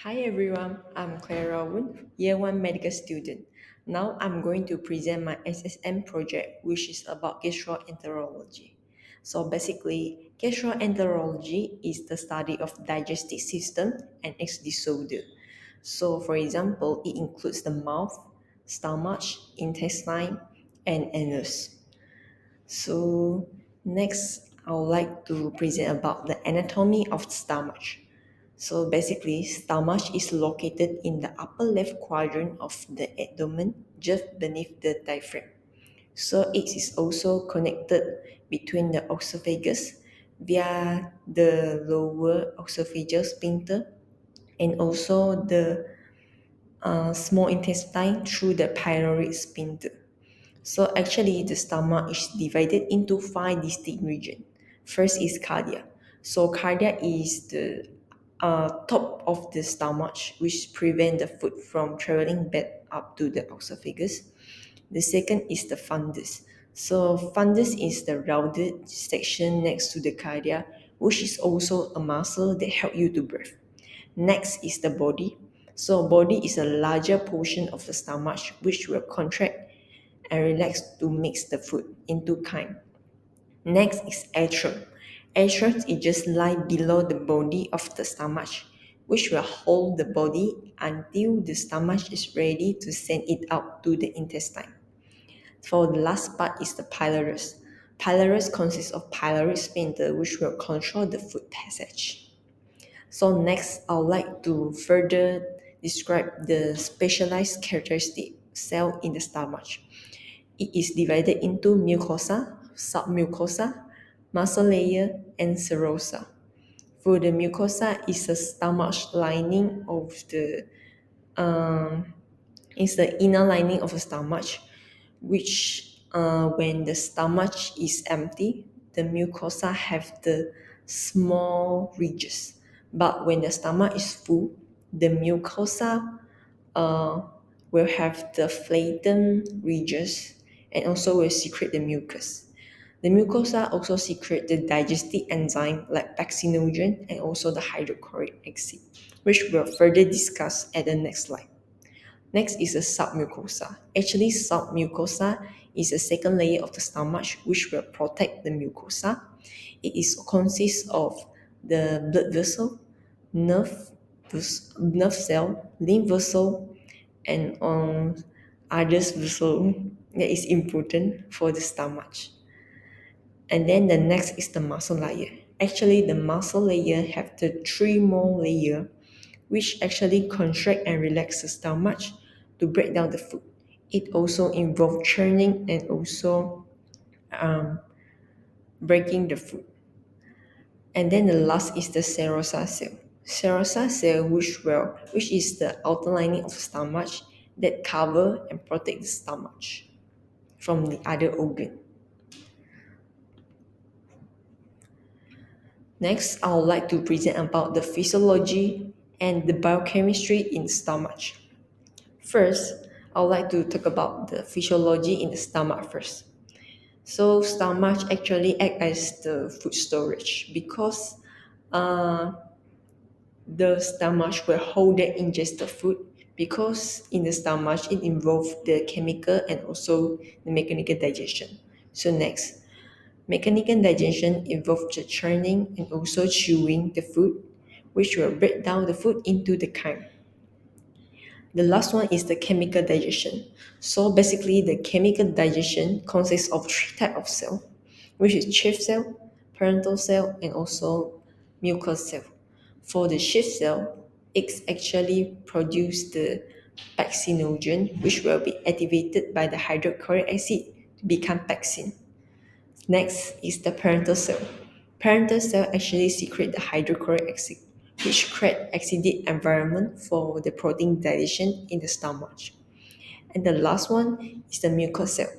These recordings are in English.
Hi everyone, I'm CLARA WOON, Year 1 medical student. Now I'm going to present my SSM project, which is about gastroenterology. So basically, gastroenterology is the study of digestive system and its disorder. So for example, it includes the mouth, stomach, intestine, and anus. So next, I would like to present about the anatomy of stomach. So basically, stomach is located in the upper left quadrant of the abdomen, just beneath the diaphragm. So it is also connected between the esophagus via the lower esophageal sphincter and also the small intestine through the pyloric sphincter. So actually, the stomach is divided into five distinct regions. First is cardia. So cardia is the top of the stomach, which prevent the food from traveling back up to the esophagus. The second is the fundus. So fundus is the rounded section next to the cardia, which is also a muscle that help you to breathe. Next is the body. So body is a larger portion of the stomach which will contract and relax to mix the food into kind. Next is atrium. Atrium is just lie below the body of the stomach, which will hold the body until the stomach is ready to send it out to the intestine. For the last part is the pylorus. Pylorus consists of pyloric sphincter, which will control the food passage. So next, I would like to further describe the specialized characteristic cell in the stomach. It is divided into mucosa, submucosa, muscle layer, and serosa. For the mucosa is the stomach lining of the is the inner lining of the stomach, which when the stomach is empty, the mucosa have the small ridges. But when the stomach is full, the mucosa uh, will have the flattened ridges and also will secrete the mucus. The mucosa also secrete the digestive enzyme like pexinogen and also the hydrochloric acid, which we'll further discuss at the next slide. Next is the submucosa. Actually, submucosa is the second layer of the stomach which will protect the mucosa. It is consists of the blood vessel, nerve, nerve cell, lymph vessel, and others vessel that is important for the stomach. And then the next is the muscle layer. Actually, the muscle layer have the three more layer which actually contract and relax the stomach to break down the food. It also involves churning and also um, breaking the food. And then the last is the serosa cell. Serosa cell, which is the outer lining of the stomach that cover and protect the stomach from the other organ. Next, I would like to present about the physiology and the biochemistry in the stomach. First, I would like to talk about the physiology in the stomach first. So stomach actually act as the food storage because uh, the stomach will hold and ingest the food because in the stomach it involves the chemical and also the mechanical digestion. So next, mechanical digestion involves the churning and also chewing the food, which will break down the food into the chyme. The last one is the chemical digestion. So basically, the chemical digestion consists of three types of cell, which is chief cell, parental cell, and also mucous cell. For the chief cell, it actually produce the pexinogen, which will be activated by the hydrochloric acid to become pexin. Next is the parental cell. Parental cell actually secrete the hydrochloric acid, which create acidic environment for the protein digestion in the stomach. And the last one is the mucous cell.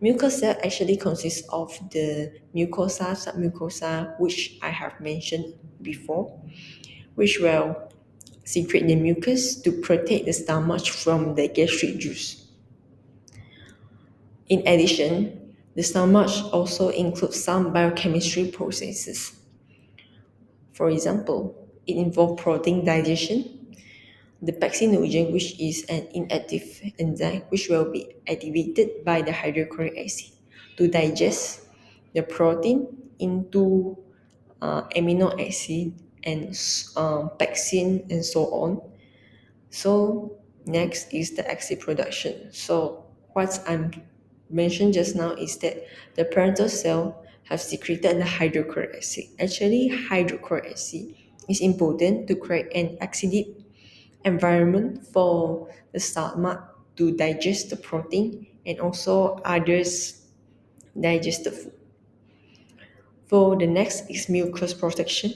Mucous cell actually consists of the mucosa, submucosa, which I have mentioned before, which will secrete the mucus to protect the stomach from the gastric juice. In addition, the stomach also includes some biochemistry processes. For example, it involves protein digestion, the pexinogen, which is an inactive enzyme which will be activated by the hydrochloric acid to digest the protein into amino acid and pexin and so on. So next is the acid production. So what I'm mentioned just now is that the parental cell have secreted the hydrochloric acid. Actually, hydrochloric acid is important to create an acidic environment for the stomach to digest the protein and also others digested food. For the next is mucus protection.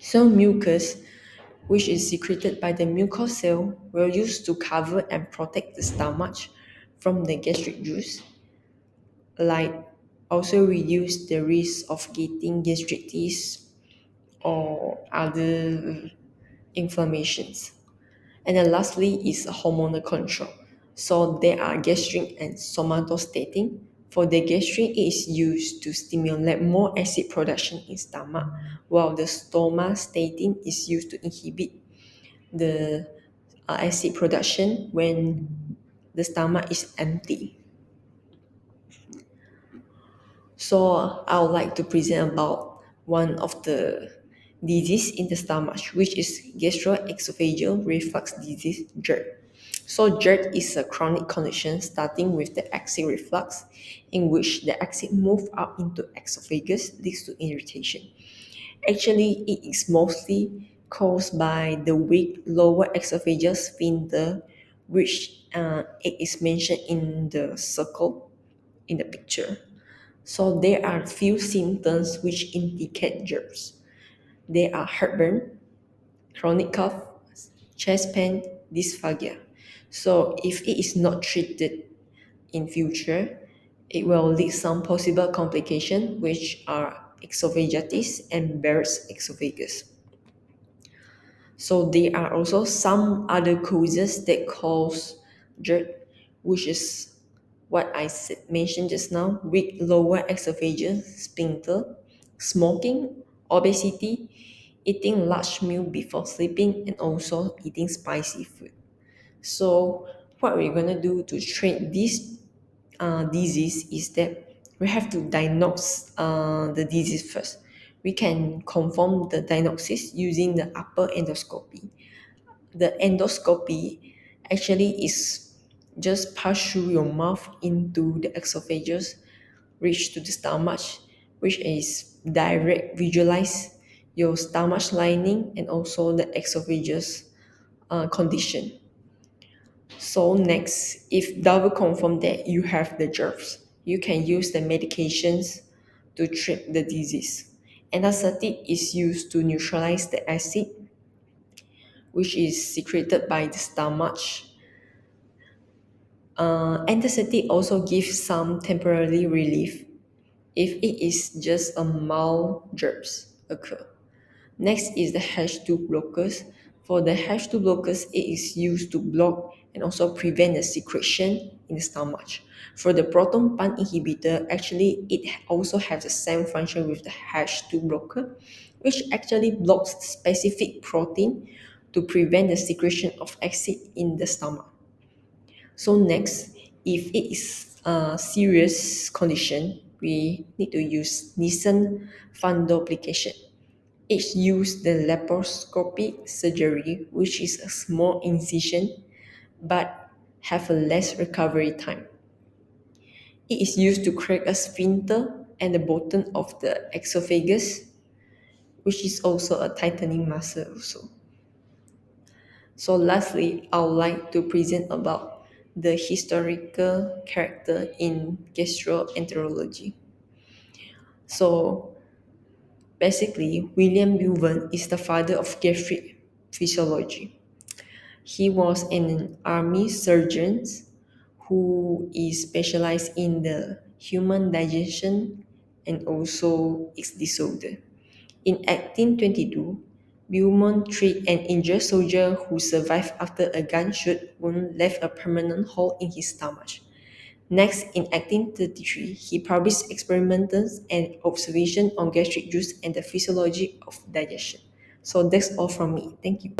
So mucus, which is secreted by the mucous cell, will use to cover and protect the stomach from the gastric juice, like also reduce the risk of getting gastritis or other inflammations. And then lastly is hormonal control. So there are gastrin and somatostatin. For the gastrin, it is used to stimulate more acid production in stomach, while the somatostatin is used to inhibit the acid production when the stomach is empty. So I would like to present about one of the disease in the stomach, which is gastroesophageal reflux disease, GERD. So GERD is a chronic condition starting with the acid reflux, in which the acid move up into esophagus, leads to irritation. Actually, it is mostly caused by the weak lower esophageal sphincter, which it is mentioned in the circle in the picture. So there are few symptoms which indicate germs. They are heartburn, chronic cough, chest pain, dysphagia. So if it is not treated in future, it will lead some possible complications which are esophagitis and Barrett's esophagus. So there are also some other causes that cause GERD, which is what I mentioned just now: weak lower esophageal sphincter, smoking, obesity, eating large meal before sleeping, and also eating spicy food. So what we're gonna do to treat this disease is that we have to diagnose the disease first. We can confirm the diagnosis using the upper endoscopy. The endoscopy actually is just pass through your mouth into the esophagus, reach to the stomach, which is direct visualize your stomach lining and also the esophagus condition. So next, if double confirm that you have the germs, you can use the medications to treat the disease. Anesthetic is used to neutralize the acid, which is secreted by the stomach. Anesthetic also gives some temporary relief if it is just a mild germs occur. Next is the H2 blockers. For the H2 blockers, it is used to block and also prevent the secretion in the stomach. For the proton pump inhibitor, actually it also has the same function with the H2 blocker, which actually blocks specific protein to prevent the secretion of acid in the stomach. So next, if it is a serious condition, we need to use Nissen fundoplication. It uses the laparoscopic surgery, which is a small incision but have a less recovery time. It is used to crack a sphincter and the bottom of the esophagus, which is also a tightening muscle also. So lastly, I would like to present about the historical character in gastroenterology. So basically, William WOON is the father of gastric physiology. He was an army surgeon who is specialized in the human digestion and also its disorder. In 1822, Beaumont treated an injured soldier who survived after a gunshot wound left a permanent hole in his stomach. Next, in 1833, he published experiments and observations on gastric juice and the physiology of digestion. So that's all from me. Thank you.